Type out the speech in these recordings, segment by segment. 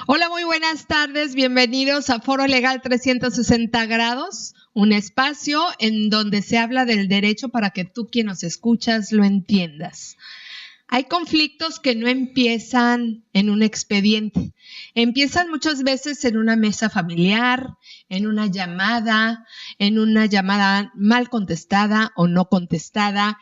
Hola, muy buenas tardes. Bienvenidos a Foro Legal 360 grados, un espacio en donde se habla del derecho para que tú, quien nos escuchas, lo entiendas. Hay conflictos que no empiezan en un expediente. Empiezan muchas veces en una mesa familiar, en una llamada mal contestada o no contestada,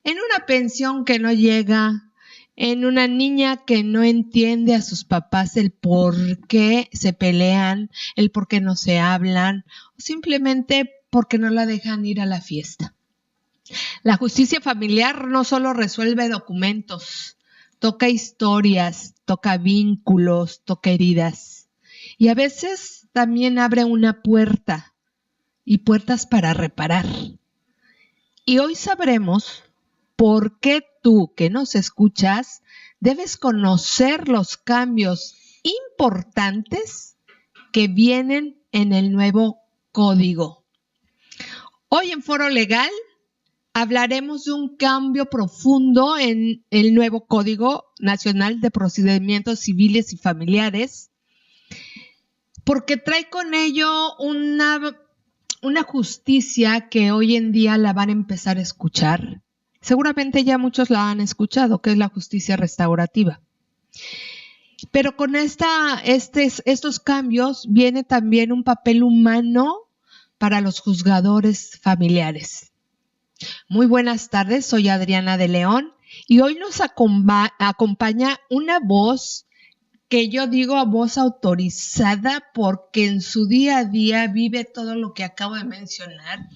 en una pensión que no llega, en una niña que no entiende a sus papás el por qué se pelean, el por qué no se hablan, o simplemente porque no la dejan ir a la fiesta. La justicia familiar no solo resuelve documentos, toca historias, toca vínculos, toca heridas. Y a veces también abre una puerta y puertas para reparar. Y hoy sabremos por qué tú, que nos escuchas, debes conocer los cambios importantes que vienen en el nuevo código. Hoy en Foro Legal hablaremos de un cambio profundo en el nuevo Código Nacional de Procedimientos Civiles y Familiares, porque trae con ello una justicia que hoy en día la van a empezar a escuchar. Seguramente ya muchos la han escuchado, que es la justicia restaurativa. Pero con estos cambios viene también un papel humano para los juzgadores familiares. Muy buenas tardes, soy Adriana de León y hoy nos acompaña una voz que yo digo a voz autorizada porque en su día a día vive todo lo que acabo de mencionar,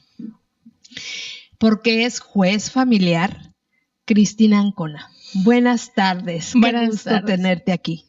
porque es juez familiar, Cristina Ancona. Buenas tardes, qué gusto tenerte aquí.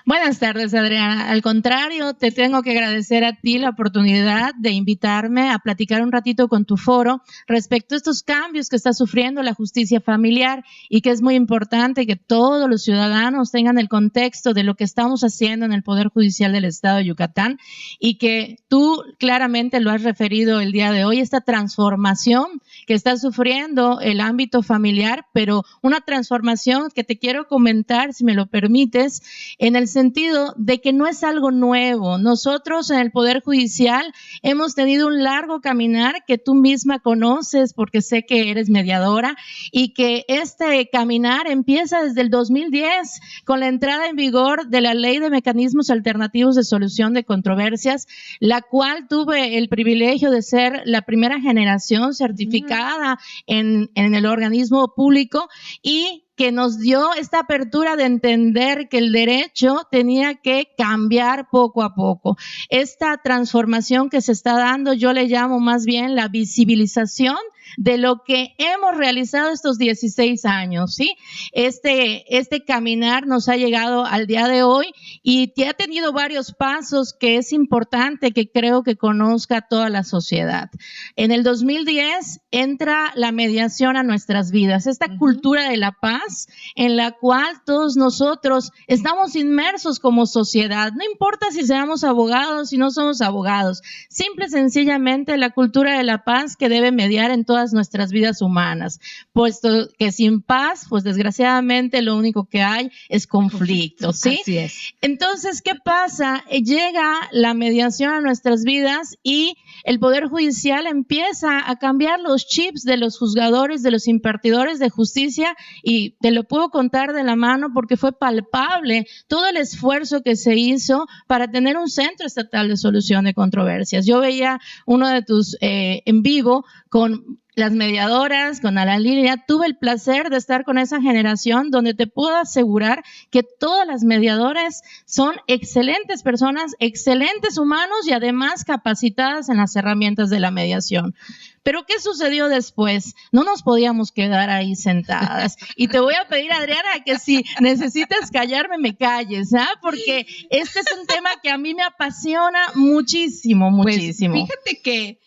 Buenas tardes, Adriana. Al contrario, te tengo que agradecer a ti la oportunidad de invitarme a platicar un ratito con tu foro respecto a estos cambios que está sufriendo la justicia familiar y que es muy importante que todos los ciudadanos tengan el contexto de lo que estamos haciendo en el Poder Judicial del Estado de Yucatán y que tú claramente lo has referido el día de hoy, esta transformación que está sufriendo el ámbito familiar, pero una transformación que te quiero comentar, si me lo permites, en el sentido de que no es algo nuevo. Nosotros en el Poder Judicial hemos tenido un largo caminar que tú misma conoces porque sé que eres mediadora y que este caminar empieza desde el 2010 con la entrada en vigor de la Ley de Mecanismos Alternativos de Solución de Controversias, la cual tuve el privilegio de ser la primera generación certificada en el organismo público y que nos dio esta apertura de entender que el derecho tenía que cambiar poco a poco. Esta transformación que se está dando, yo le llamo más bien la visibilización de lo que hemos realizado estos 16 años, ¿sí? Este caminar nos ha llegado al día de hoy y te ha tenido varios pasos que es importante que creo que conozca toda la sociedad. En el 2010 entra la mediación a nuestras vidas, esta cultura de la paz en la cual todos nosotros estamos inmersos como sociedad. No importa si seamos abogados, si no somos abogados, simple y sencillamente la cultura de la paz que debe mediar en todas nuestras vidas humanas, puesto que sin paz, pues desgraciadamente lo único que hay es conflicto, ¿sí? Así es. Entonces, ¿qué pasa? Llega la mediación a nuestras vidas y el Poder Judicial empieza a cambiar los chips de los juzgadores, de los impartidores de justicia y te lo puedo contar de la mano porque fue palpable todo el esfuerzo que se hizo para tener un centro estatal de solución de controversias. Yo veía uno de tus en vivo con las mediadoras, con Ana Lilia, tuve el placer de estar con esa generación donde te puedo asegurar que todas las mediadoras son excelentes personas, excelentes humanos y además capacitadas en las herramientas de la mediación. Pero ¿qué sucedió después? No nos podíamos quedar ahí sentadas. Y te voy a pedir, Adriana, que si necesitas callarme, me calles, ¿ah? Porque este es un tema que a mí me apasiona muchísimo, muchísimo. Pues fíjate que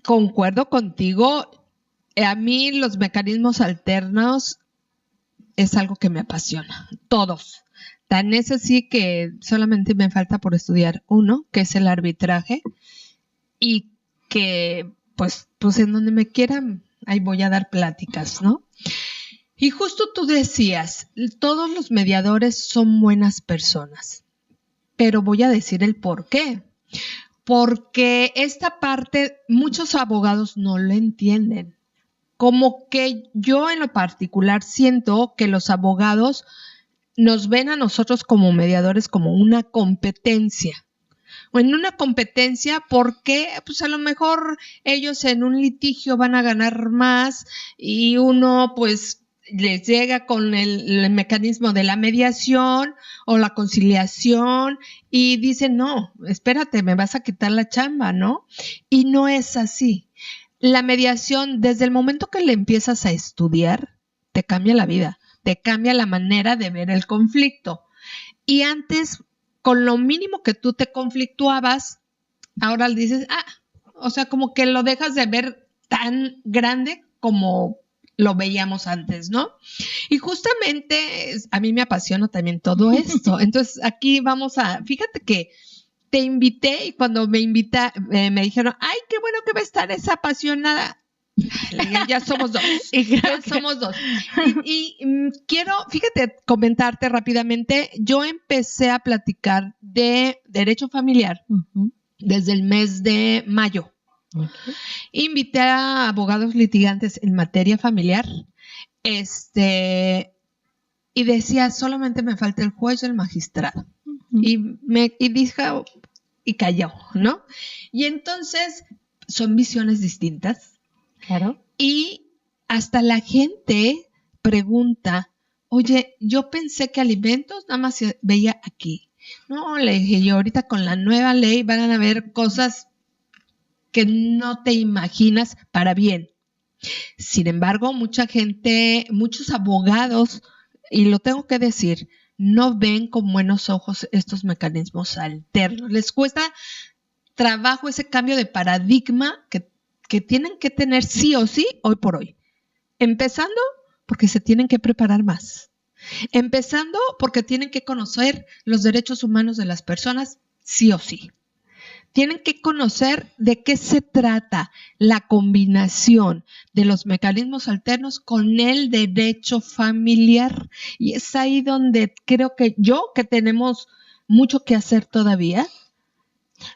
concuerdo contigo. A mí los mecanismos alternos es algo que me apasiona. Todos. Tan es así que solamente me falta por estudiar uno, que es el arbitraje, y que pues en donde me quieran, ahí voy a dar pláticas, ¿no? Y justo tú decías, todos los mediadores son buenas personas, pero voy a decir el por qué. Porque esta parte muchos abogados no lo entienden. Como que yo en lo particular siento que los abogados nos ven a nosotros como mediadores como una competencia. O en una competencia porque pues a lo mejor ellos en un litigio van a ganar más y uno pues les llega con el mecanismo de la mediación o la conciliación y dicen, no, espérate, me vas a quitar la chamba, ¿no? Y no es así. La mediación, desde el momento que le empiezas a estudiar, te cambia la vida, te cambia la manera de ver el conflicto. Y antes, con lo mínimo que tú te conflictuabas, ahora le dices, o sea, como que lo dejas de ver tan grande como lo veíamos antes, ¿no? Y justamente a mí me apasiona también todo esto. Entonces, aquí fíjate que te invité y cuando me dijeron, ay, qué bueno que va a estar esa apasionada. Ya somos dos. Ya somos dos. Y quiero, fíjate, comentarte rápidamente, yo empecé a platicar de derecho familiar desde el mes de mayo. Okay. Invité a abogados litigantes en materia familiar, y decía, solamente me falta el juez y el magistrado. Y dijo, y calló, ¿no? Y entonces son visiones distintas. Claro. Y hasta la gente pregunta, oye, yo pensé que alimentos nada más se veía aquí. No, le dije yo, ahorita con la nueva ley van a haber cosas que no te imaginas para bien. Sin embargo, mucha gente, muchos abogados, y lo tengo que decir, no ven con buenos ojos estos mecanismos alternos. Les cuesta trabajo ese cambio de paradigma que tienen que tener sí o sí hoy por hoy. Empezando porque se tienen que preparar más. Empezando porque tienen que conocer los derechos humanos de las personas sí o sí. Tienen que conocer de qué se trata la combinación de los mecanismos alternos con el derecho familiar. Y es ahí donde creo que tenemos mucho que hacer todavía.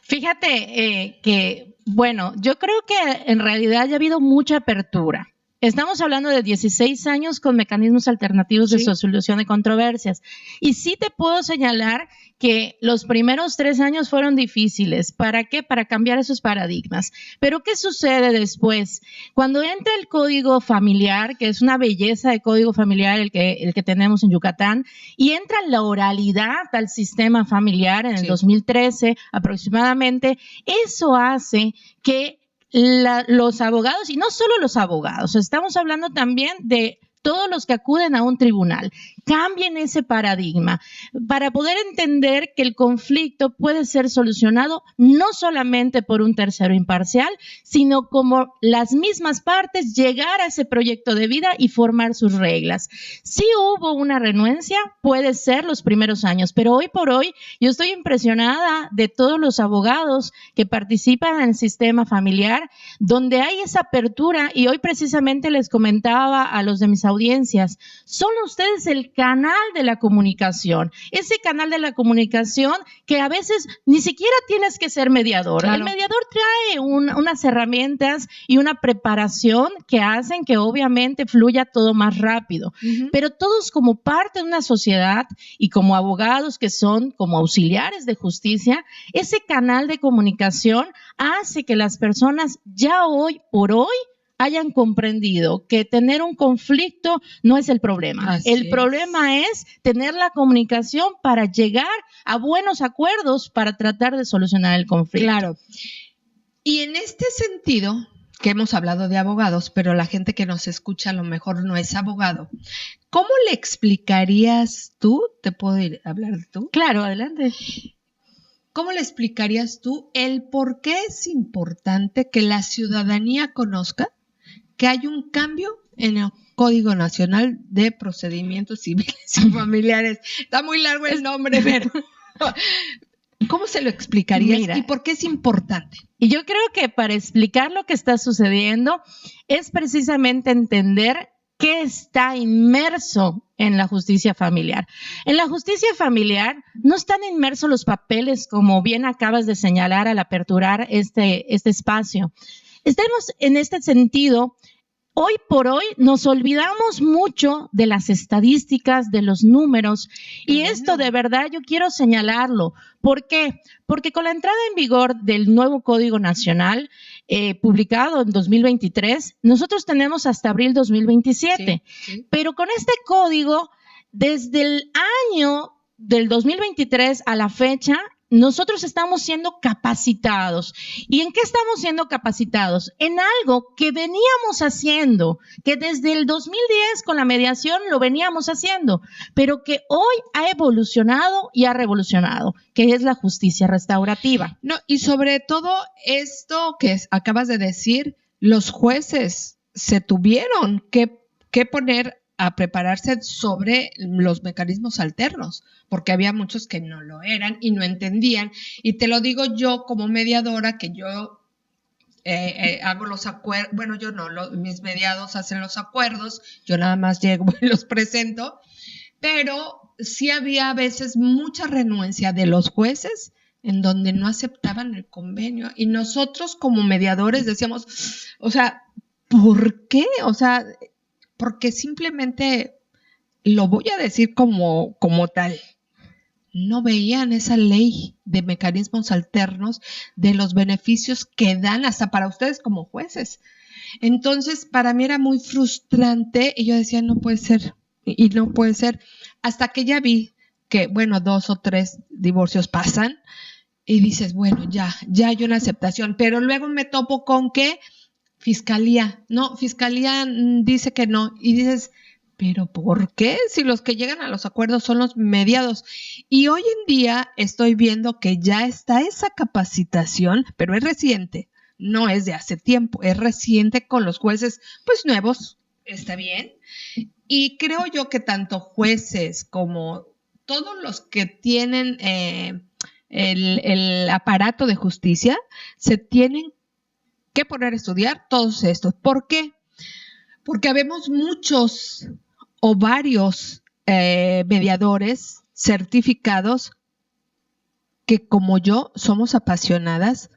Fíjate que, bueno, yo creo que en realidad ya ha habido mucha apertura. Estamos hablando de 16 años con mecanismos alternativos de solución de controversias. Y sí te puedo señalar que los primeros 3 años fueron difíciles. ¿Para qué? Para cambiar esos paradigmas. Pero ¿qué sucede después? Cuando entra el código familiar, que es una belleza de código familiar el que tenemos en Yucatán, y entra la oralidad al sistema familiar en el 2013 aproximadamente, eso hace que los abogados, y no solo los abogados, estamos hablando también de todos los que acuden a un tribunal, cambien ese paradigma para poder entender que el conflicto puede ser solucionado no solamente por un tercero imparcial, sino como las mismas partes llegar a ese proyecto de vida y formar sus reglas. Sí hubo una renuencia, puede ser los primeros años, pero hoy por hoy yo estoy impresionada de todos los abogados que participan en el sistema familiar, donde hay esa apertura, y hoy precisamente les comentaba a los de mis audiencias, son ustedes el canal de la comunicación, ese canal de la comunicación que a veces ni siquiera tienes que ser mediador. Claro. El mediador trae unas herramientas y una preparación que hacen que obviamente fluya todo más rápido, pero todos como parte de una sociedad y como abogados que son como auxiliares de justicia, ese canal de comunicación hace que las personas ya hoy por hoy hayan comprendido que tener un conflicto no es el problema. El problema es tener la comunicación para llegar a buenos acuerdos para tratar de solucionar el conflicto. Claro. Y en este sentido, que hemos hablado de abogados, pero la gente que nos escucha a lo mejor no es abogado, ¿cómo le explicarías tú? ¿Te puedo hablar tú? Claro, adelante. ¿Cómo le explicarías tú el por qué es importante que la ciudadanía conozca que hay un cambio en el Código Nacional de Procedimientos Civiles y Familiares? Está muy largo el nombre, pero ¿cómo se lo explicarías? Mira, ¿y por qué es importante? Y yo creo que para explicar lo que está sucediendo es precisamente entender ¿qué está inmerso en la justicia familiar? En la justicia familiar no están inmersos los papeles, como bien acabas de señalar al aperturar este espacio. Estamos en este sentido. Hoy por hoy nos olvidamos mucho de las estadísticas, de los números, y esto de verdad yo quiero señalarlo. ¿Por qué? Porque con la entrada en vigor del nuevo Código Nacional, publicado en 2023, nosotros tenemos hasta abril 2027, sí. Pero con este código, desde el año del 2023 a la fecha, nosotros estamos siendo capacitados. ¿Y en qué estamos siendo capacitados? En algo que veníamos haciendo, que desde el 2010 con la mediación lo veníamos haciendo, pero que hoy ha evolucionado y ha revolucionado, que es la justicia restaurativa. No, y sobre todo esto que acabas de decir, los jueces se tuvieron que poner a prepararse sobre los mecanismos alternos, porque había muchos que no lo eran y no entendían. Y te lo digo yo como mediadora, que yo hago los acuerdos, bueno, yo no, mis mediados hacen los acuerdos, yo nada más llego y los presento, pero sí había a veces mucha renuencia de los jueces en donde no aceptaban el convenio, y nosotros como mediadores decíamos, o sea, ¿por qué? O sea, porque simplemente lo voy a decir como tal. No veían esa ley de mecanismos alternos, de los beneficios que dan hasta para ustedes como jueces. Entonces, para mí era muy frustrante y yo decía, no puede ser, y no puede ser, hasta que ya vi que, bueno, 2 o 3 divorcios pasan y dices, bueno, ya hay una aceptación, pero luego me topo con que Fiscalía dice que no, y dices, ¿pero por qué? Si los que llegan a los acuerdos son los mediados. Y hoy en día estoy viendo que ya está esa capacitación, pero es reciente, no es de hace tiempo, es reciente con los jueces, pues nuevos, está bien. Y creo yo que tanto jueces como todos los que tienen el aparato de justicia se tienen que poner a estudiar todos estos. ¿Por qué? Porque habemos muchos o varios mediadores certificados que, como yo, somos apasionadas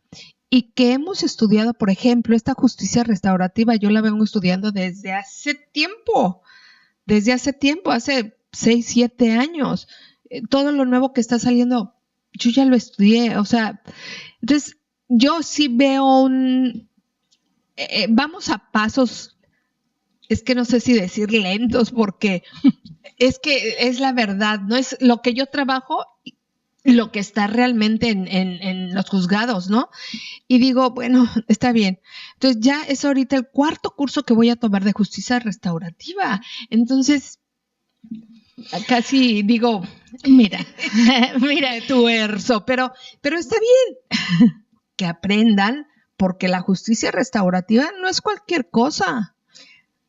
y que hemos estudiado, por ejemplo, esta justicia restaurativa. Yo la vengo estudiando desde hace tiempo, hace 6, 7 años. Todo lo nuevo que está saliendo, yo ya lo estudié. O sea, entonces yo sí veo vamos a pasos, es que no sé si decir lentos, porque es que es la verdad, no es lo que yo trabajo, lo que está realmente en los juzgados, ¿no? Y digo, bueno, está bien. Entonces ya es ahorita el 4º curso que voy a tomar de justicia restaurativa. Entonces, casi digo, mira, tuerzo, pero está bien que aprendan, porque la justicia restaurativa no es cualquier cosa.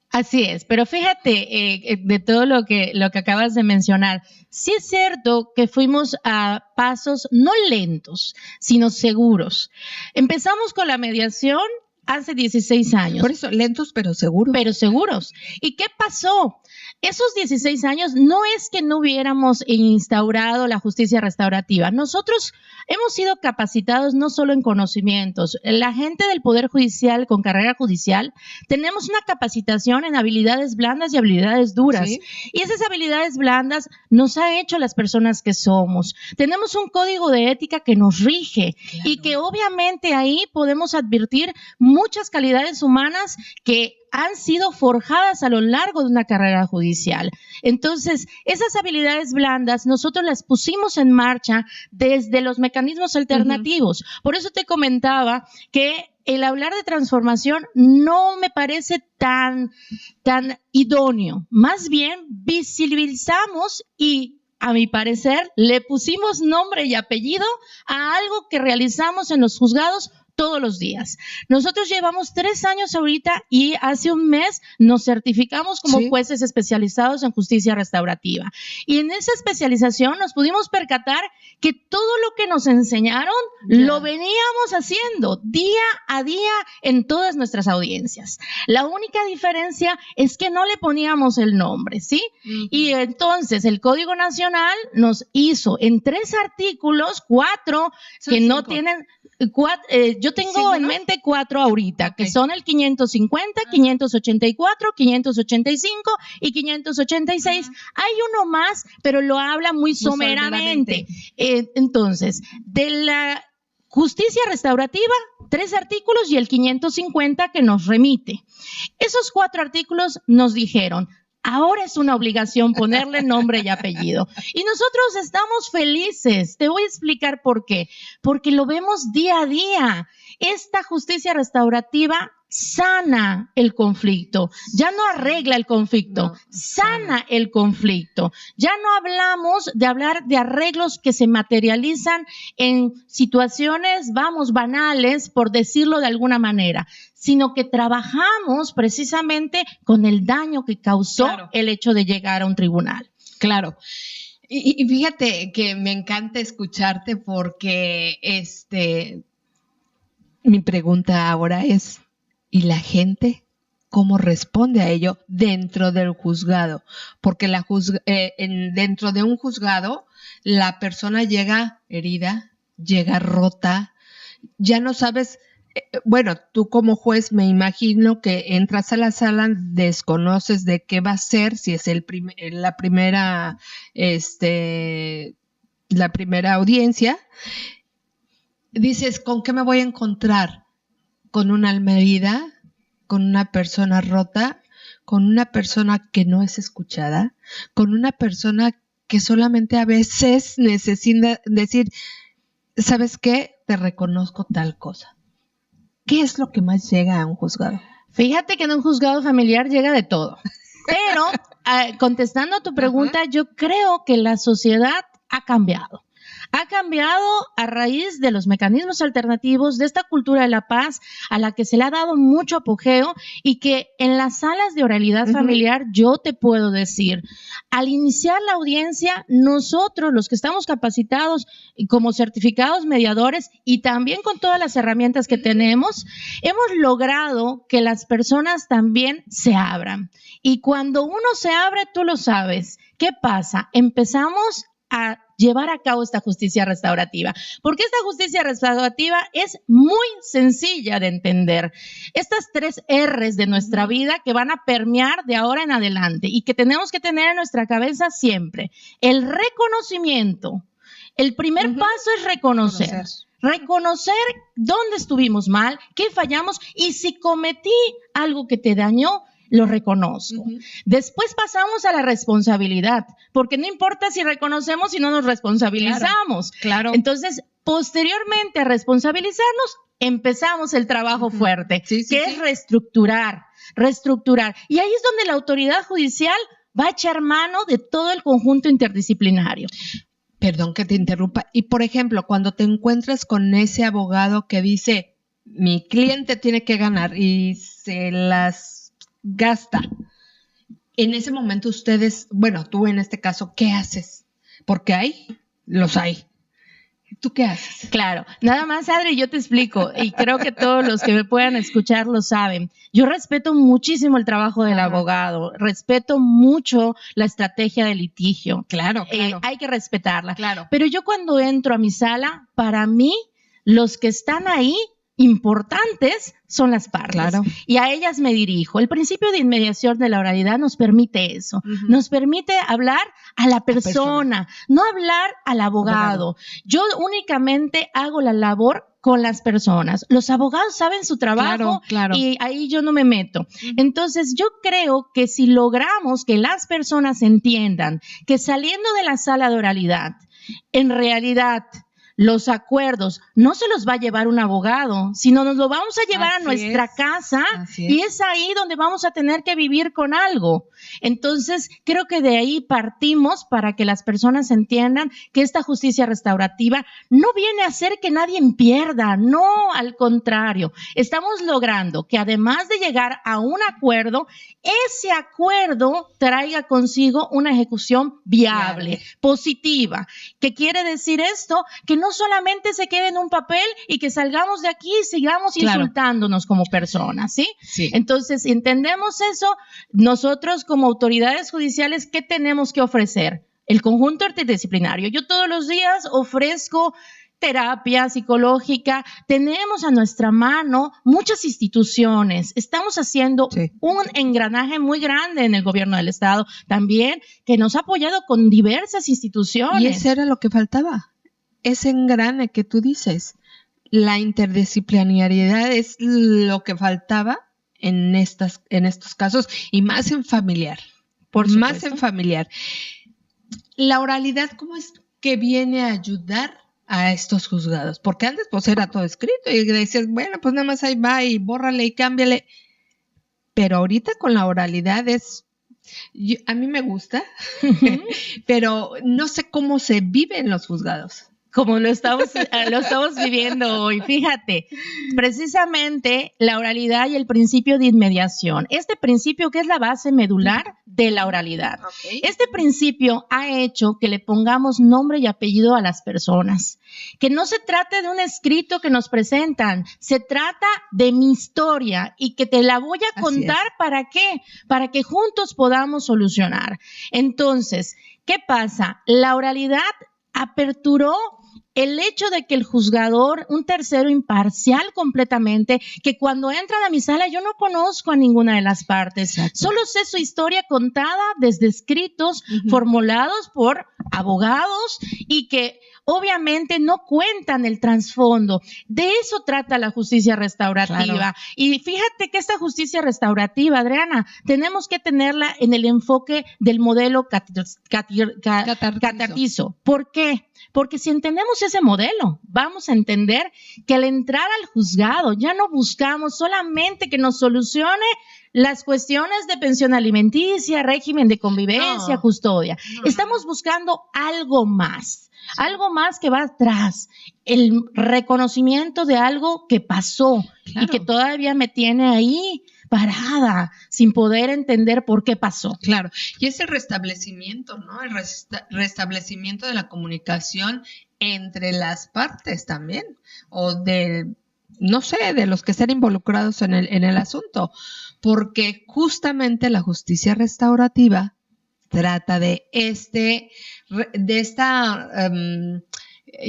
Así es, pero fíjate de todo lo que acabas de mencionar, sí es cierto que fuimos a pasos no lentos, sino seguros. Empezamos con la mediación hace 16 años. Por eso, lentos pero seguros. Pero seguros. ¿Y qué pasó? Esos 16 años no es que no hubiéramos instaurado la justicia restaurativa. Nosotros hemos sido capacitados no solo en conocimientos. La gente del Poder Judicial con carrera judicial tenemos una capacitación en habilidades blandas y habilidades duras. ¿Sí? Y esas habilidades blandas nos ha hecho las personas que somos. Tenemos un código de ética que nos rige, claro, y que obviamente ahí podemos advertir muchas calidades humanas que han sido forjadas a lo largo de una carrera judicial. Entonces, esas habilidades blandas nosotros las pusimos en marcha desde los mecanismos alternativos. Por eso te comentaba que el hablar de transformación no me parece tan idóneo. Más bien, visibilizamos y, a mi parecer, le pusimos nombre y apellido a algo que realizamos en los juzgados todos los días. Nosotros llevamos 3 años ahorita y hace un mes nos certificamos como jueces especializados en justicia restaurativa. Y en esa especialización nos pudimos percatar que todo lo que nos enseñaron lo veníamos haciendo día a día en todas nuestras audiencias. La única diferencia es que no le poníamos el nombre, ¿sí? Y entonces el Código Nacional nos hizo en 3 artículos, 4 que no tienen... yo tengo en mente 4 ahorita, que son el 550, 584, 585 y 586. Hay uno más, pero lo habla muy someramente. Entonces, de la justicia restaurativa, 3 artículos y el 550 que nos remite. Esos 4 artículos nos dijeron: ahora es una obligación ponerle nombre y apellido. Y nosotros estamos felices. Te voy a explicar por qué. Porque lo vemos día a día. Esta justicia restaurativa sana el conflicto. Ya no arregla el conflicto, sana el conflicto. Ya no hablamos de hablar de arreglos que se materializan en situaciones, banales, por decirlo de alguna manera, sino que trabajamos precisamente con el daño que causó el hecho de llegar a un tribunal. Claro. Y fíjate que me encanta escucharte porque mi pregunta ahora es, ¿y la gente cómo responde a ello dentro del juzgado? Porque dentro de un juzgado la persona llega herida, llega rota, ya no sabes. Bueno, tú como juez me imagino que entras a la sala, desconoces de qué va a ser, si es la primera audiencia. Dices, ¿con qué me voy a encontrar? ¿Con una alma herida? ¿Con una persona rota? ¿Con una persona que no es escuchada? ¿Con una persona que solamente a veces necesita decir, ¿sabes qué? Te reconozco tal cosa. ¿Qué es lo que más llega a un juzgado? Fíjate que en un juzgado familiar llega de todo. Pero, contestando a tu pregunta, yo creo que la sociedad ha cambiado. Ha cambiado a raíz de los mecanismos alternativos de esta cultura de la paz a la que se le ha dado mucho apogeo y que en las salas de oralidad familiar yo te puedo decir, al iniciar la audiencia, nosotros los que estamos capacitados como certificados mediadores y también con todas las herramientas que tenemos, hemos logrado que las personas también se abran. Y cuando uno se abre, tú lo sabes. ¿Qué pasa? Empezamos a llevar a cabo esta justicia restaurativa, porque esta justicia restaurativa es muy sencilla de entender. Estas 3 R's de nuestra vida que van a permear de ahora en adelante y que tenemos que tener en nuestra cabeza siempre. El reconocimiento. El primer paso es reconocer. Reconocer dónde estuvimos mal, qué fallamos y si cometí algo que te dañó, lo reconozco. Después pasamos a la responsabilidad, porque no importa si reconocemos si no nos responsabilizamos. Claro. Entonces, posteriormente a responsabilizarnos, empezamos el trabajo fuerte, que es reestructurar. Y ahí es donde la autoridad judicial va a echar mano de todo el conjunto interdisciplinario. Perdón que te interrumpa. Y, por ejemplo, cuando te encuentras con ese abogado que dice, mi cliente tiene que ganar y se las gasta. En ese momento ustedes, bueno, tú en este caso, ¿qué haces? Porque los hay. ¿Tú qué haces? Claro, nada más, Adri, yo te explico y creo que todos los que me puedan escuchar lo saben. Yo respeto muchísimo el trabajo del abogado, respeto mucho la estrategia de litigio. Claro. Hay que respetarla. Claro. Pero yo cuando entro a mi sala, para mí, los que están ahí importantes son las partes. Claro. Y a ellas me dirijo. El principio de inmediación de la oralidad nos permite eso. Nos permite hablar a la persona, no hablar al abogado. Yo únicamente hago la labor con las personas. Los abogados saben su trabajo y ahí yo no me meto. Entonces, yo creo que si logramos que las personas entiendan que saliendo de la sala de oralidad, en realidad, los acuerdos no se los va a llevar un abogado, sino nos lo vamos a llevar a nuestra casa y es ahí donde vamos a tener que vivir con algo. Entonces, creo que de ahí partimos para que las personas entiendan que esta justicia restaurativa no viene a hacer que nadie pierda, no, al contrario. Estamos logrando que además de llegar a un acuerdo, ese acuerdo traiga consigo una ejecución viable, positiva. ¿Qué quiere decir esto? Que no solamente se quede en un papel y que salgamos de aquí y sigamos insultándonos como personas, ¿sí? Entonces, entendemos eso. Nosotros como autoridades judiciales, ¿qué tenemos que ofrecer? El conjunto interdisciplinario. Yo todos los días ofrezco terapia psicológica, tenemos a nuestra mano muchas instituciones, estamos haciendo un engranaje muy grande en el gobierno del estado también, que nos ha apoyado con diversas instituciones. Y eso era lo que faltaba, ese engrane que tú dices, la interdisciplinariedad es lo que faltaba en estos casos y más en familiar, más en familiar. La oralidad, ¿cómo es que viene a ayudar a estos juzgados? Porque antes pues era todo escrito y decías, bueno, pues nada más ahí va y bórrale y cámbiale. Pero ahorita con la oralidad a mí me gusta, pero no sé cómo se vive en los juzgados. Como lo estamos viviendo hoy. Fíjate, precisamente la oralidad y el principio de inmediación. Este principio que es la base medular de la oralidad. Este principio ha hecho que le pongamos nombre y apellido a las personas. Que no se trate de un escrito que nos presentan, se trata de mi historia y que te la voy a contar. ¿Para qué? Para que juntos podamos solucionar. Entonces, ¿qué pasa? La oralidad aperturó el hecho de que el juzgador, un tercero imparcial completamente, que cuando entran a mi sala yo no conozco a ninguna de las partes, solo sé su historia contada desde escritos formulados por abogados y que obviamente no cuentan el trasfondo. De eso trata la justicia restaurativa. Y fíjate que esta justicia restaurativa, Adriana, tenemos que tenerla en el enfoque del modelo catartizo. ¿Por qué? Porque si entendemos ese modelo, vamos a entender que al entrar al juzgado ya no buscamos solamente que nos solucione las cuestiones de pensión alimenticia, régimen de convivencia, custodia. Estamos buscando algo más que va atrás, el reconocimiento de algo que pasó y que todavía me tiene ahí parada, sin poder entender por qué pasó. Claro, y ese restablecimiento, ¿no? El restablecimiento de la comunicación entre las partes también, o de, no sé, de los que estén involucrados en el asunto, porque justamente la justicia restaurativa trata de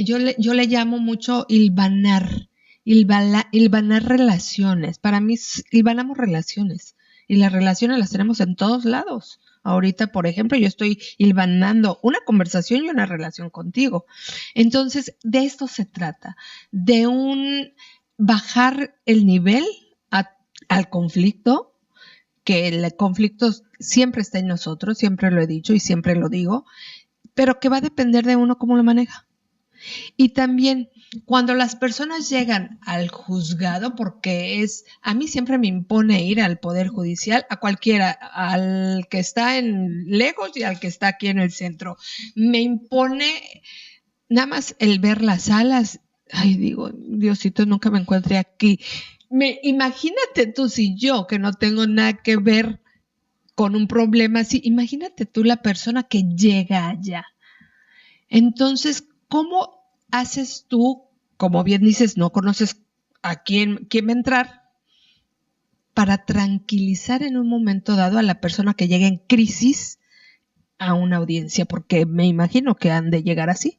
yo le llamo mucho hilvanar relaciones. Para mí hilvanamos relaciones y las relaciones las tenemos en todos lados. Ahorita, por ejemplo, yo estoy hilvanando una conversación y una relación contigo. Entonces, de esto se trata, de bajar el nivel al conflicto, que el conflicto siempre está en nosotros, siempre lo he dicho y siempre lo digo, pero que va a depender de uno cómo lo maneja. Y también cuando las personas llegan al juzgado, porque a mí siempre me impone ir al Poder Judicial, a cualquiera, al que está en lejos y al que está aquí en el centro, me impone nada más el ver las salas. Ay, digo, Diosito, nunca me encuentre aquí. Imagínate tú, si yo, que no tengo nada que ver con un problema así, imagínate tú la persona que llega allá. Entonces, ¿cómo haces tú, como bien dices, no conoces a quién va a entrar, para tranquilizar en un momento dado a la persona que llega en crisis a una audiencia? Porque me imagino que han de llegar así.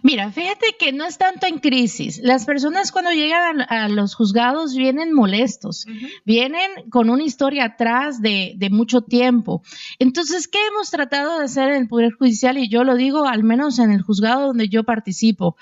Mira, fíjate que no es tanto en crisis. Las personas cuando llegan a los juzgados vienen molestos, vienen con una historia atrás de mucho tiempo. Entonces, ¿qué hemos tratado de hacer en el Poder Judicial? Y yo lo digo al menos en el juzgado donde yo participo.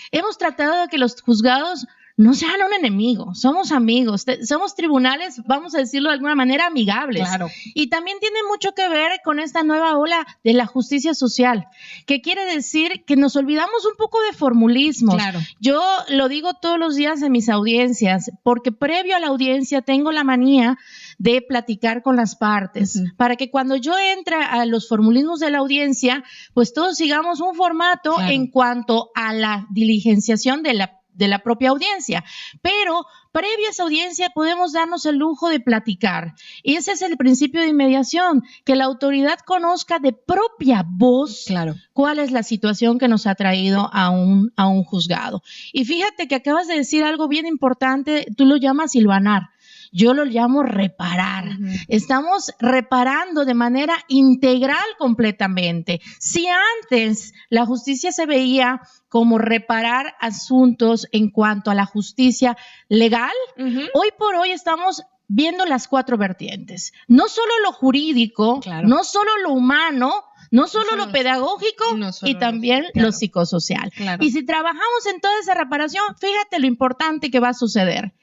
Hemos tratado de que los juzgados no sean un enemigo, somos amigos, somos tribunales, vamos a decirlo de alguna manera, amigables. Claro. Y también tiene mucho que ver con esta nueva ola de la justicia social, que quiere decir que nos olvidamos un poco de formulismos. Claro. Yo lo digo todos los días en mis audiencias, porque previo a la audiencia tengo la manía de platicar con las partes, para que cuando yo entre a los formulismos de la audiencia, pues todos sigamos un formato en cuanto a la diligenciación de la propia audiencia, pero previa a esa audiencia podemos darnos el lujo de platicar, y ese es el principio de inmediación, que la autoridad conozca de propia voz cuál es la situación que nos ha traído a un juzgado. Y fíjate que acabas de decir algo bien importante, tú lo llamas hilvanar. Yo lo llamo reparar. Estamos reparando de manera integral completamente. Si antes la justicia se veía como reparar asuntos en cuanto a la justicia legal, hoy por hoy estamos viendo las 4 vertientes. No solo lo jurídico, no solo lo humano, no solo lo pedagógico y también lo psicosocial. Y si trabajamos en toda esa reparación, fíjate lo importante que va a suceder.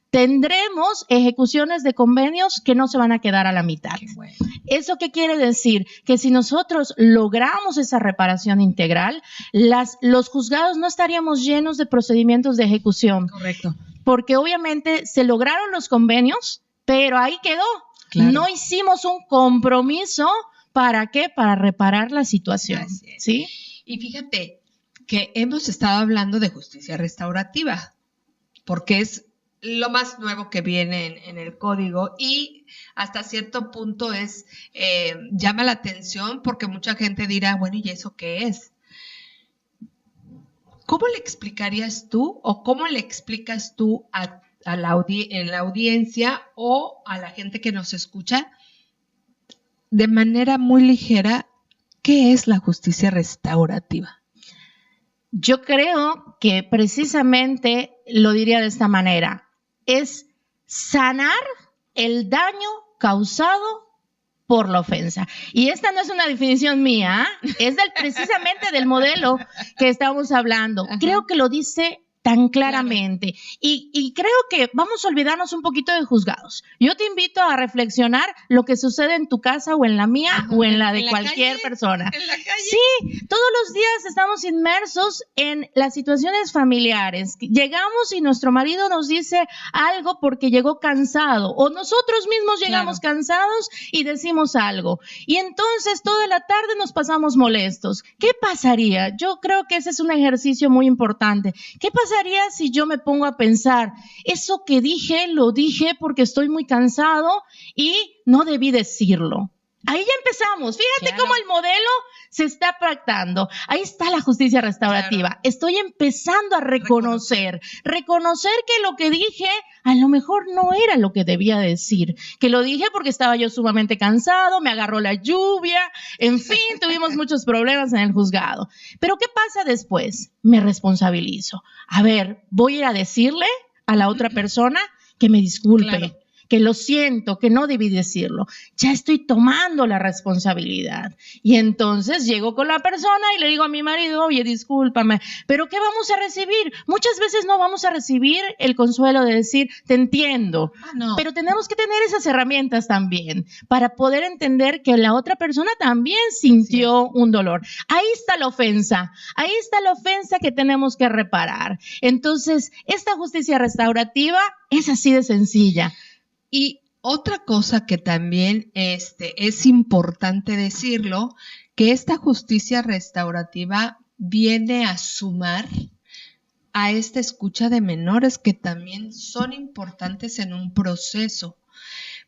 Tendremos ejecuciones de convenios que no se van a quedar a la mitad. Bueno. ¿Eso qué quiere decir? Que si nosotros logramos esa reparación integral, los juzgados no estaríamos llenos de procedimientos de ejecución. Correcto. Porque obviamente se lograron los convenios, pero ahí quedó. Claro. No hicimos un compromiso. ¿Para qué? Para reparar la situación. ¿Sí? Y fíjate que hemos estado hablando de justicia restaurativa, porque es lo más nuevo que viene en el código y hasta cierto punto llama la atención porque mucha gente dirá, bueno, ¿y eso qué es? ¿Cómo le explicarías tú o cómo le explicas tú en la audiencia o a la gente que nos escucha de manera muy ligera qué es la justicia restaurativa? Yo creo que precisamente lo diría de esta manera. Es sanar el daño causado por la ofensa. Y esta no es una definición mía, es precisamente del modelo que estamos hablando. Creo que lo dice tan claramente. Y creo que vamos a olvidarnos un poquito de juzgados. Yo te invito a reflexionar lo que sucede en tu casa o en la mía o en la de cualquier persona. ¿En la calle? Sí, todos los días estamos inmersos en las situaciones familiares. Llegamos y nuestro marido nos dice algo porque llegó cansado o nosotros mismos llegamos cansados y decimos algo. Y entonces toda la tarde nos pasamos molestos. ¿Qué pasaría? Yo creo que ese es un ejercicio muy importante. ¿Qué pasaría si yo me pongo a pensar, eso que dije, lo dije porque estoy muy cansado y no debí decirlo? Ahí ya empezamos. Fíjate cómo el modelo se está pactando. Ahí está la justicia restaurativa. Estoy empezando a reconocer que lo que dije a lo mejor no era lo que debía decir. Que lo dije porque estaba yo sumamente cansado, me agarró la lluvia, en fin, tuvimos muchos problemas en el juzgado. Pero ¿qué pasa después? Me responsabilizo. A ver, voy a ir a decirle a la otra persona que me disculpe. Que lo siento, que no debí decirlo. Ya estoy tomando la responsabilidad. Y entonces llego con la persona y le digo a mi marido, oye, discúlpame, ¿pero qué vamos a recibir? Muchas veces no vamos a recibir el consuelo de decir, te entiendo. Pero tenemos que tener esas herramientas también para poder entender que la otra persona también sintió un dolor. Ahí está la ofensa que tenemos que reparar. Entonces, esta justicia restaurativa es así de sencilla. Y otra cosa que también es importante decirlo, que esta justicia restaurativa viene a sumar a esta escucha de menores que también son importantes en un proceso,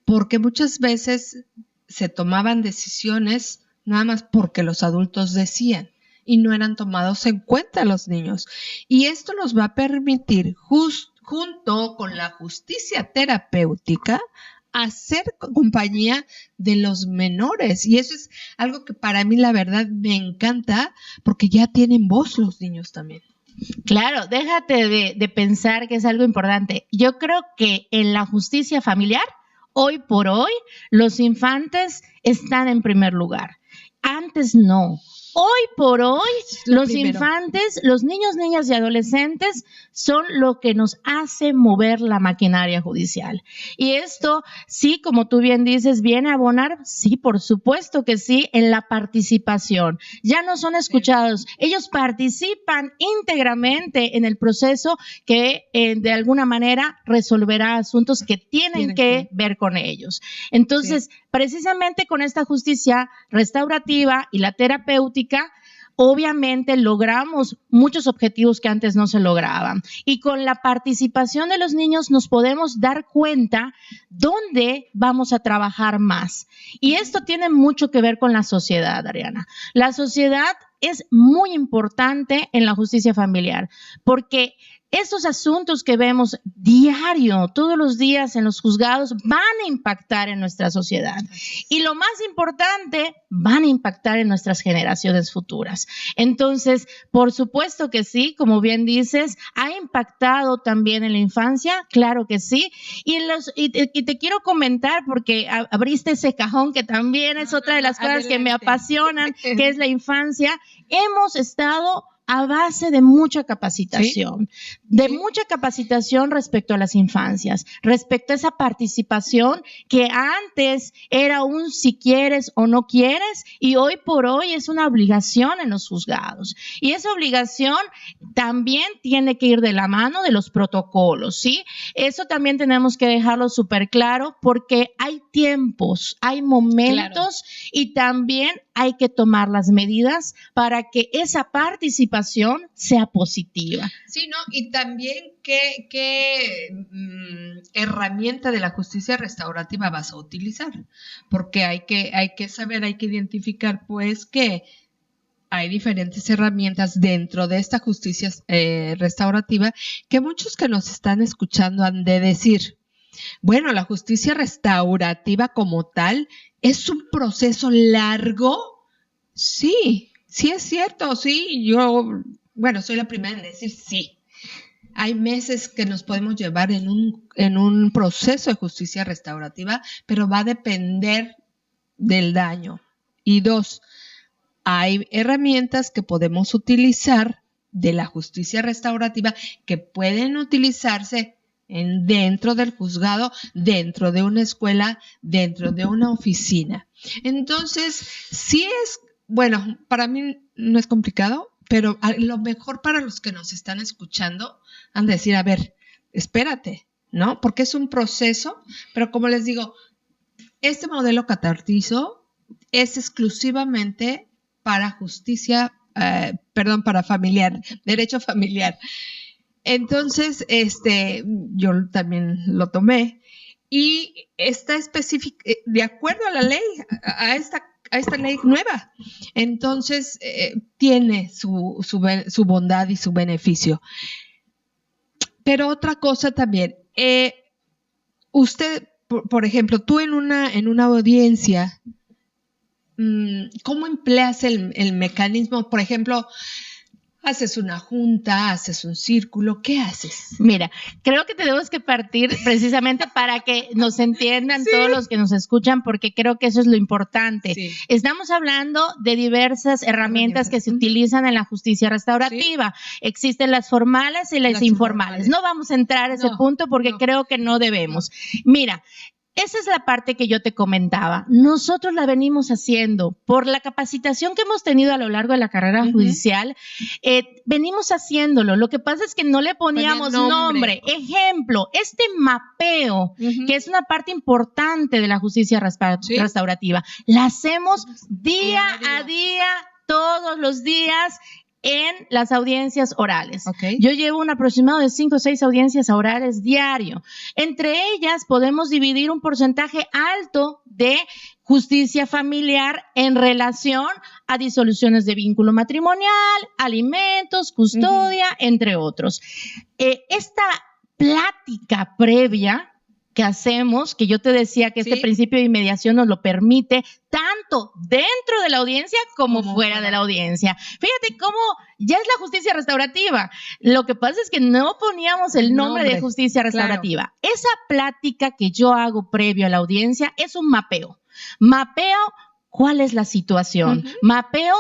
porque muchas veces se tomaban decisiones nada más porque los adultos decían y no eran tomados en cuenta los niños. Y esto nos va a permitir junto con la justicia terapéutica, hacer compañía de los menores. Y eso es algo que para mí, la verdad, me encanta, porque ya tienen voz los niños también. Claro, déjate de pensar que es algo importante. Yo creo que en la justicia familiar, hoy por hoy, los infantes están en primer lugar. Antes no. Hoy por hoy, los primero. infantes, los niños, niñas y adolescentes son lo que nos hace mover la maquinaria judicial. Y esto, sí, como tú bien dices, ¿viene a abonar? Sí, por supuesto que sí, en la participación. Ya no son escuchados, ellos participan íntegramente en el proceso que de alguna manera resolverá asuntos que tienen que ver con ellos. Entonces, precisamente con esta justicia restaurativa y la terapéutica, obviamente logramos muchos objetivos que antes no se lograban. Y con la participación de los niños nos podemos dar cuenta dónde vamos a trabajar más. Y esto tiene mucho que ver con la sociedad, Ariana. La sociedad es muy importante en la justicia familiar, porque estos asuntos que vemos diario, todos los días en los juzgados, van a impactar en nuestra sociedad. Y lo más importante, van a impactar en nuestras generaciones futuras. Entonces, por supuesto que sí, como bien dices, ha impactado también en la infancia, claro que sí. Y te quiero comentar, porque abriste ese cajón que también es otra de las cosas que me apasionan, que es la infancia. Hemos estado a base de mucha capacitación, mucha capacitación respecto a las infancias, respecto a esa participación que antes era un si quieres o no quieres, y hoy por hoy es una obligación en los juzgados. Y esa obligación también tiene que ir de la mano de los protocolos, ¿sí? Eso también tenemos que dejarlo súper claro, porque hay tiempos, hay momentos, y también hay que tomar las medidas para que esa participación sea positiva. Sí, ¿no? Y también qué herramienta de la justicia restaurativa vas a utilizar, porque hay que saber, hay que identificar, pues, que hay diferentes herramientas dentro de esta justicia restaurativa que muchos que nos están escuchando han de decir, bueno, la justicia restaurativa como tal es un proceso largo. Sí es cierto, sí, yo, bueno, soy la primera en decir sí. Hay meses que nos podemos llevar en un proceso de justicia restaurativa, pero va a depender del daño. Y 2, hay herramientas que podemos utilizar de la justicia restaurativa que pueden utilizarse dentro del juzgado, dentro de una escuela, dentro de una oficina. Entonces, sí es, bueno, para mí no es complicado, pero a lo mejor para los que nos están escuchando han de decir, a ver, espérate, ¿no? Porque es un proceso, pero como les digo, este modelo catartizo es exclusivamente para justicia, para familiar, derecho familiar. Entonces, yo también lo tomé y está específico, de acuerdo a la ley, a esta ley nueva. Entonces, tiene su bondad y su beneficio. Pero otra cosa también, usted, por ejemplo, tú en una audiencia, ¿cómo empleas el mecanismo? Por ejemplo, ¿haces una junta? ¿Haces un círculo? ¿Qué haces? Mira, creo que tenemos que partir precisamente para que nos entiendan todos los que nos escuchan, porque creo que eso es lo importante. Sí. Estamos hablando de diversas herramientas que se utilizan en la justicia restaurativa. Sí. Existen las formales y las informales. No vamos a entrar a ese punto porque creo que no debemos. Mira, esa es la parte que yo te comentaba. Nosotros la venimos haciendo por la capacitación que hemos tenido a lo largo de la carrera judicial. Venimos haciéndolo. Lo que pasa es que no le poníamos nombre. Ejemplo, este mapeo, que es una parte importante de la justicia restaurativa, la hacemos día a día, todos los días, en las audiencias orales. Yo llevo un aproximado de 5 o 6 audiencias orales diario. Entre ellas podemos dividir un porcentaje alto de justicia familiar en relación a disoluciones de vínculo matrimonial, alimentos, custodia, entre otros. Esta plática previa que hacemos, que yo te decía que este principio de inmediación nos lo permite tanto dentro de la audiencia como fuera de la audiencia. Fíjate cómo ya es la justicia restaurativa. Lo que pasa es que no poníamos el nombre de justicia restaurativa. Claro. Esa plática que yo hago previo a la audiencia es un mapeo. Mapeo cuál es la situación. Mapeo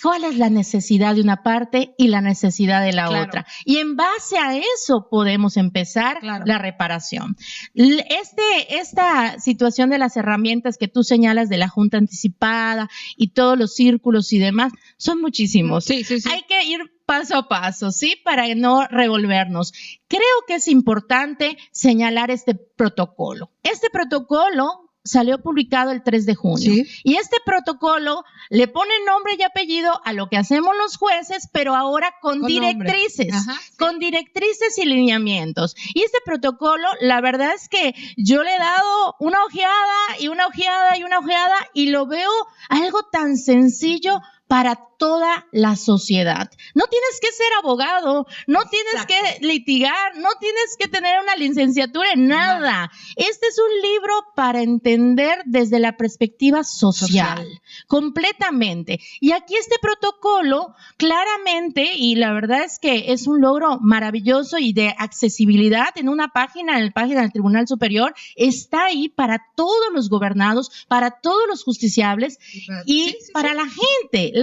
cuál es la necesidad de una parte y la necesidad de la otra. Y en base a eso podemos empezar la reparación. Esta situación de las herramientas que tú señalas de la junta anticipada y todos los círculos y demás, son muchísimos. Sí. Hay que ir paso a paso, ¿sí? Para no revolvernos. Creo que es importante señalar este protocolo. Este protocolo salió publicado el 3 de junio. ¿Sí? Y este protocolo le pone nombre y apellido a lo que hacemos los jueces, pero ahora con directrices, con directrices y lineamientos. Y este protocolo, la verdad es que yo le he dado una ojeada y una ojeada y una ojeada y lo veo algo tan sencillo para toda la sociedad. No tienes que ser abogado, no tienes que litigar, no tienes que tener una licenciatura en nada. Este es un libro para entender desde la perspectiva social, completamente. Y aquí este protocolo, claramente, y la verdad es que es un logro maravilloso y de accesibilidad en una página, en la página del Tribunal Superior, está ahí para todos los gobernados, para todos los justiciables y para la gente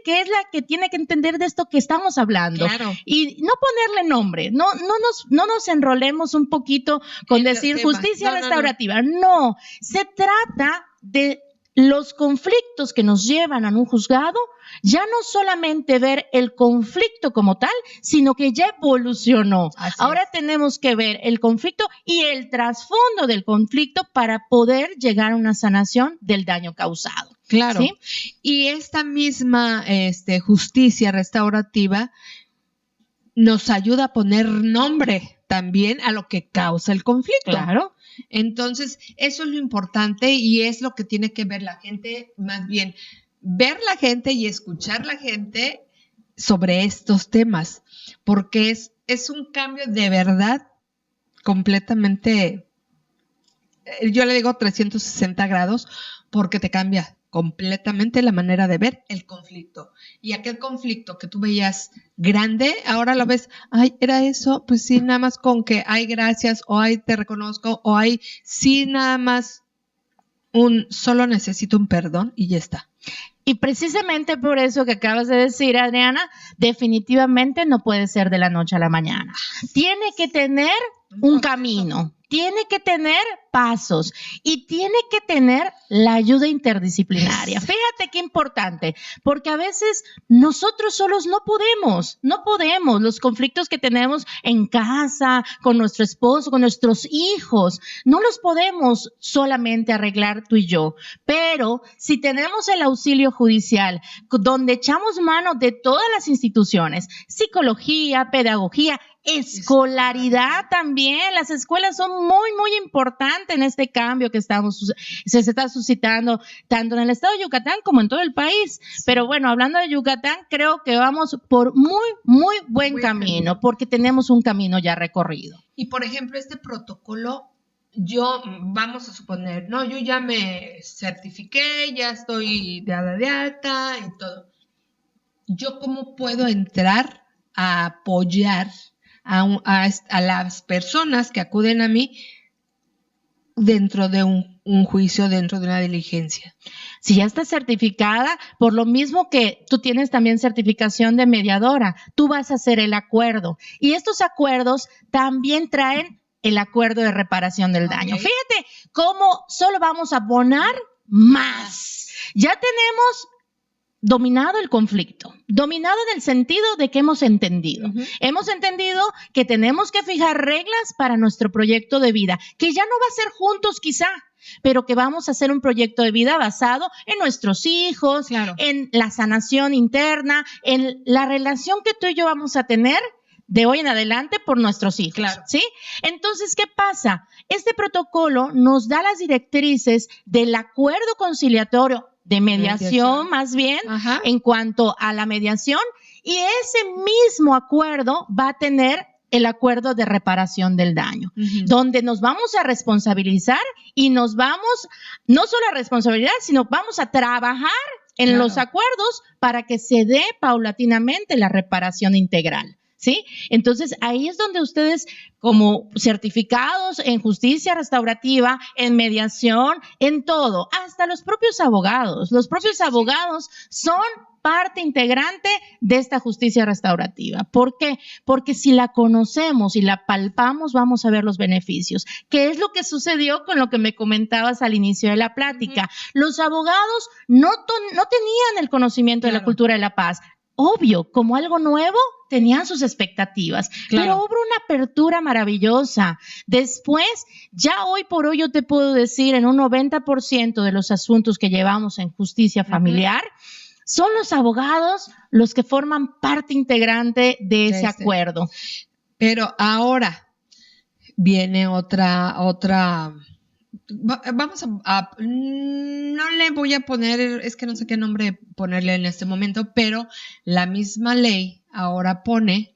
que es la que tiene que entender de esto que estamos hablando. Y no ponerle nombre, no nos enrolemos un poquito con decir justicia restaurativa. No, se trata de los conflictos que nos llevan a un juzgado, ya no solamente ver el conflicto como tal, sino que ya evolucionó. Ahora tenemos que ver el conflicto y el trasfondo del conflicto para poder llegar a una sanación del daño causado. Claro. ¿Sí? Y esta misma justicia restaurativa nos ayuda a poner nombre también a lo que causa el conflicto. Claro. Entonces, eso es lo importante y es lo que tiene que ver la gente, más bien ver la gente y escuchar la gente sobre estos temas, porque es un cambio de verdad completamente, yo le digo 360 grados, porque te cambia completamente la manera de ver el conflicto. Y aquel conflicto que tú veías grande, ahora lo ves, ay, era eso, pues sí, nada más con que ay, gracias, o ay, te reconozco, o ay, sí, nada más solo necesito un perdón y ya está. Y precisamente por eso que acabas de decir, Adriana, definitivamente no puede ser de la noche a la mañana. Tiene que tener un camino, tiene que tener pasos y tiene que tener la ayuda interdisciplinaria. Fíjate qué importante, porque a veces nosotros solos no podemos. Los conflictos que tenemos en casa, con nuestro esposo, con nuestros hijos, no los podemos solamente arreglar tú y yo. Pero si tenemos el auxilio judicial, donde echamos mano de todas las instituciones, psicología, pedagogía, escolaridad también. Las escuelas son muy, muy importantes en este cambio que se está suscitando tanto en el estado de Yucatán como en todo el país. Pero bueno, hablando de Yucatán, creo que vamos por muy, muy buen camino, porque tenemos un camino ya recorrido. Y por ejemplo, este protocolo, vamos a suponer, no, yo ya me certifiqué, ya estoy dada de alta y todo. ¿Yo cómo puedo entrar a apoyar a las personas que acuden a mí dentro de un juicio, dentro de una diligencia? Si ya estás certificada, por lo mismo que tú tienes también certificación de mediadora, tú vas a hacer el acuerdo. Y estos acuerdos también traen el acuerdo de reparación del daño. Fíjate cómo solo vamos a abonar más. Ya tenemos dominado el conflicto, dominado en el sentido de que hemos entendido. Hemos entendido que tenemos que fijar reglas para nuestro proyecto de vida, que ya no va a ser juntos quizá, pero que vamos a hacer un proyecto de vida basado en nuestros hijos, en la sanación interna, en la relación que tú y yo vamos a tener de hoy en adelante por nuestros hijos, ¿sí? Entonces, ¿qué pasa? Este protocolo nos da las directrices del acuerdo conciliatorio de mediación más bien, en cuanto a la mediación, y ese mismo acuerdo va a tener el acuerdo de reparación del daño, donde nos vamos a responsabilizar y nos vamos, no solo a responsabilidad, sino vamos a trabajar en los acuerdos para que se dé paulatinamente la reparación integral. ¿Sí? Entonces, ahí es donde ustedes, como certificados en justicia restaurativa, en mediación, en todo, hasta los propios abogados son parte integrante de esta justicia restaurativa. ¿Por qué? Porque si la conocemos y la palpamos, vamos a ver los beneficios. ¿Qué es lo que sucedió con lo que me comentabas al inicio de la plática? Los abogados no tenían el conocimiento de la cultura de la paz. Obvio, como algo nuevo, tenían sus expectativas, pero hubo una apertura maravillosa. Después, ya hoy por hoy yo te puedo decir, en un 90% de los asuntos que llevamos en justicia familiar, son los abogados los que forman parte integrante de ese acuerdo. Pero ahora viene otra... Vamos no le voy a poner, es que no sé qué nombre ponerle en este momento, pero la misma ley ahora pone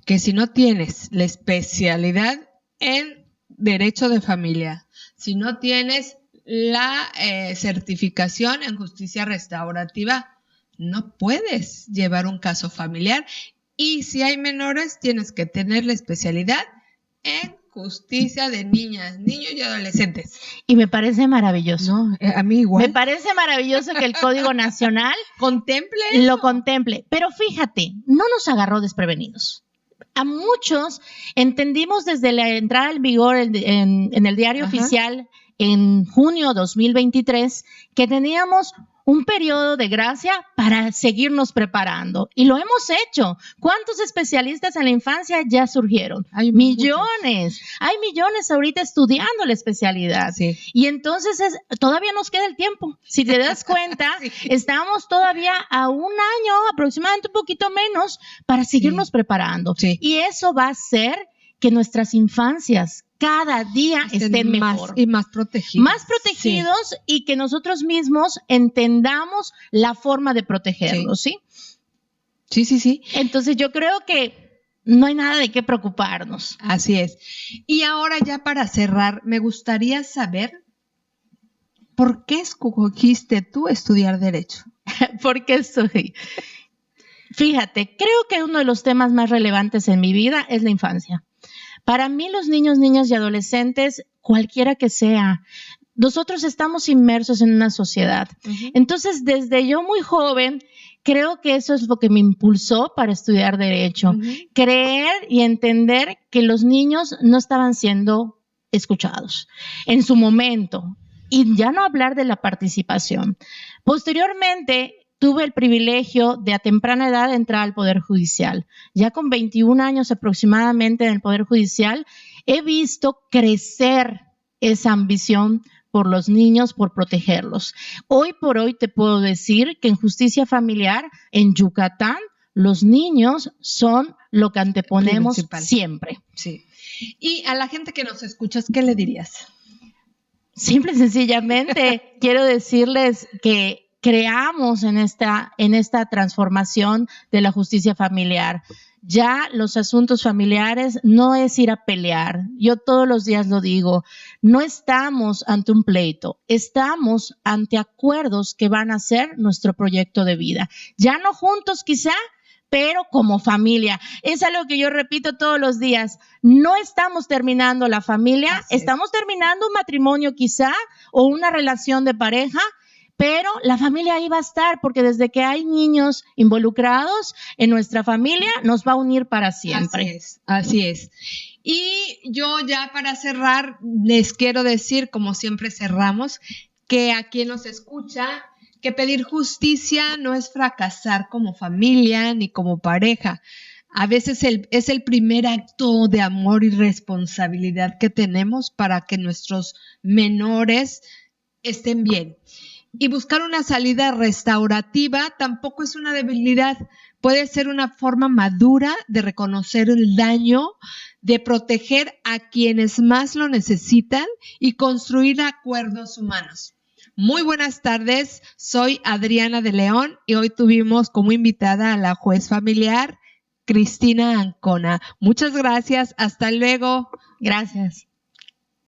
que si no tienes la especialidad en derecho de familia, si no tienes la certificación en justicia restaurativa, no puedes llevar un caso familiar, y si hay menores, tienes que tener la especialidad en justicia de niñas, niños y adolescentes. Y me parece maravilloso. No, a mí igual. Me parece maravilloso que el Código Nacional lo contemple. Pero fíjate, no nos agarró desprevenidos. A muchos entendimos desde la entrada en vigor en el diario oficial en junio 2023 que teníamos un periodo de gracia para seguirnos preparando. Y lo hemos hecho. ¿Cuántos especialistas en la infancia ya surgieron? Hay millones. Muchos. Hay millones ahorita estudiando la especialidad. Sí. Y entonces todavía nos queda el tiempo. Si te das cuenta, estamos todavía a un año, aproximadamente un poquito menos, para seguirnos preparando. Sí. Y eso va a hacer que nuestras infancias cada día estén mejor. Más protegidos. Más protegidos y que nosotros mismos entendamos la forma de protegerlos, ¿sí? Sí. Entonces yo creo que no hay nada de qué preocuparnos. Así es. Y ahora ya para cerrar, me gustaría saber ¿por qué escogiste tú estudiar Derecho? ¿Por qué estoy? Fíjate, creo que uno de los temas más relevantes en mi vida es la infancia. Para mí, los niños, niñas y adolescentes, cualquiera que sea, nosotros estamos inmersos en una sociedad. Entonces, desde yo muy joven, creo que eso es lo que me impulsó para estudiar Derecho. Creer y entender que los niños no estaban siendo escuchados en su momento. Y ya no hablar de la participación. Posteriormente, tuve el privilegio de a temprana edad entrar al Poder Judicial. Ya con 21 años aproximadamente en el Poder Judicial, he visto crecer esa ambición por los niños, por protegerlos. Hoy por hoy te puedo decir que en justicia familiar, en Yucatán, los niños son lo que anteponemos siempre. Sí. Y a la gente que nos escuchas, ¿qué le dirías? Simple y sencillamente, quiero decirles que creamos en esta transformación de la justicia familiar. Ya los asuntos familiares no es ir a pelear. Yo todos los días lo digo. No estamos ante un pleito. Estamos ante acuerdos que van a ser nuestro proyecto de vida. Ya no juntos quizá, pero como familia. Es algo que yo repito todos los días. No estamos terminando la familia, estamos terminando un matrimonio quizá o una relación de pareja, pero la familia ahí va a estar porque desde que hay niños involucrados en nuestra familia nos va a unir para siempre. Así es. Y yo ya para cerrar les quiero decir, como siempre cerramos, que a quien nos escucha, que pedir justicia no es fracasar como familia ni como pareja. A veces es el primer acto de amor y responsabilidad que tenemos para que nuestros menores estén bien. Y buscar una salida restaurativa tampoco es una debilidad, puede ser una forma madura de reconocer el daño, de proteger a quienes más lo necesitan y construir acuerdos humanos. Muy buenas tardes, soy Adriana de León y hoy tuvimos como invitada a la juez familiar Cristina Ancona. Muchas gracias, hasta luego. Gracias.